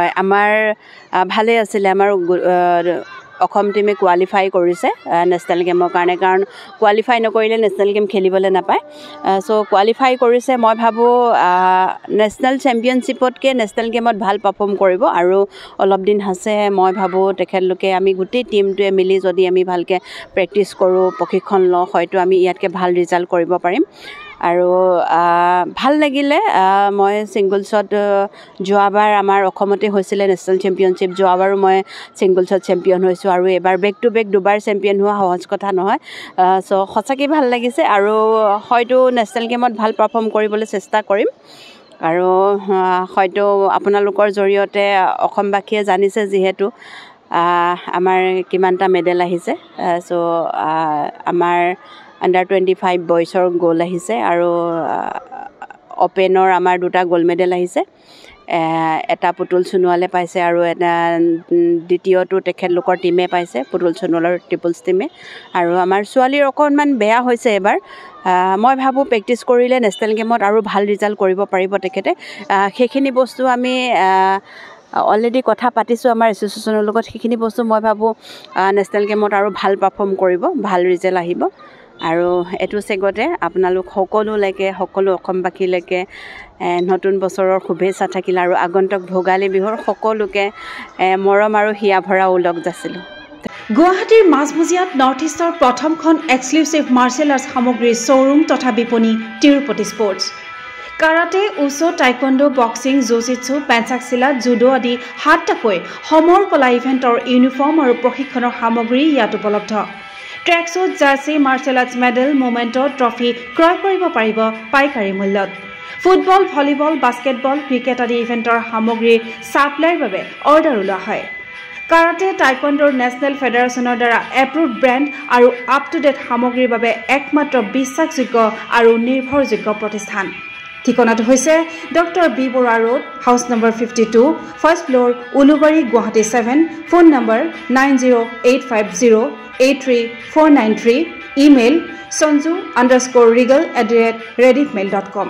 আমাৰ ভালে আছিলে আমাৰ অসম টিমে কোৱালিফাই কৰিছে নেশ্যনেল গেমৰ কাৰণে কাৰণ কোৱালিফাই নকৰিলে নেশ্যনেল গেম খেলিবলৈ নাপায় চ' কোৱালিফাই কৰিছে মই ভাবোঁ নেশ্যনেল চেম্পিয়নশ্বিপতকৈ নেশ্যনেল গেমত ভাল পাৰফৰ্ম কৰিব আৰু অলপ দিন আছে মই ভাবোঁ তেখেতলোকে আমি গোটেই টিমটোৱে মিলি যদি আমি ভালকৈ প্ৰেক্টিছ কৰোঁ প্ৰশিক্ষণ লওঁ হয়তো আমি ইয়াতকৈ ভাল ৰিজাল্ট কৰিব পাৰিম আৰু ভাল লাগিলে মই ছিংগলছত যোৱাবাৰ আমাৰ অসমতে হৈছিলে নেশ্যনেল চেম্পিয়নশ্বিপ যোৱাবাৰো মই ছিংগলছত চেম্পিয়ন হৈছোঁ আৰু এবাৰ বেক টু বেক দুবাৰ চেম্পিয়ন হোৱা সহজ কথা নহয় চ' সঁচাকৈ ভাল লাগিছে আৰু হয়তো নেশ্যনেল গেমত ভাল পাৰফৰ্ম কৰিবলৈ চেষ্টা কৰিম আৰু হয়তো আপোনালোকৰ জৰিয়তে অসমবাসীয়ে জানিছে যিহেতু আমাৰ কিমানটা মেডেল আহিছে চ' আমাৰ Under-25 বয়ছৰ গ'ল আহিছে আৰু অপেনৰ আমাৰ 2টা গ'ল্ড মেডেল আহিছে এটা পুতুল সোণোৱালে পাইছে আৰু এটা দ্বিতীয়টো তেখেতলোকৰ টিমে পাইছে পুতুল সোণোৱালৰ ট্ৰিপলছ টিমে আৰু আমাৰ ছোৱালীৰ অকণমান বেয়া হৈছে এবাৰ মই ভাবোঁ প্ৰেক্টিছ কৰিলে নেশ্যনেল গেমত আৰু ভাল ৰিজাল্ট কৰিব পাৰিব তেখেতে সেইখিনি বস্তু আমি অলৰেডি কথা পাতিছোঁ আমাৰ এছ'চিয়েশ্যনৰ লগত সেইখিনি বস্তু মই ভাবোঁ নেশ্যনেল গেমত আৰু ভাল পাৰফৰ্ম কৰিব ভাল ৰিজাল্ট আহিব আৰু এইটো চেগতে আপোনালোক সকলোলৈকে সকলো অসমবাসীলৈকে নতুন বছৰৰ শুভেচ্ছা থাকিল আৰু আগন্তুক ভোগালী বিহুৰ সকলোকে মৰম আৰু হিয়া ভৰা ওলগ যাচিলোঁ গুৱাহাটীৰ মাজমজিয়াত নৰ্থ ইষ্টৰ প্ৰথমখন এক্সক্লুচিভ মাৰ্চেল আৰ্টছ সামগ্ৰীৰ শ্ব'ৰুম তথা বিপণী Tirupati sports karate wushu taekwondo boxing jujitsu pencak silat judo আদি 7টাকৈ সমৰ কলা ইভেণ্টৰ ইউনিফৰ্ম আৰু প্ৰশিক্ষণৰ সামগ্ৰী ইয়াত উপলব্ধ tracksuit jersey martial arts medal memento trophy ক্ৰয় কৰিব পাৰিব পাইকাৰী মূল্যত ফুটবল ভলীবল বাস্কেটবল ক্ৰিকেট আদি ইভেণ্টৰ সামগ্ৰীৰ ছাপ্লাইৰ বাবে অৰ্ডাৰ ওলোৱা হয় কাৰাটে টাইকোৱাণ্ডোৰ নেশ্যনেল ফেডাৰেশ্যনৰ দ্বাৰা এপ্ৰুভড ব্ৰেণ্ড আৰু আপ টু ডেট সামগ্ৰীৰ বাবে একমাত্ৰ বিশ্বাসযোগ্য আৰু নিৰ্ভৰযোগ্য প্ৰতিষ্ঠান ঠিকনাটো হৈছে doctor B Barua road house number 52 first floor Ulubari Guwahati 7 phone number 9085083493 email sanju_regal@rediffmail.com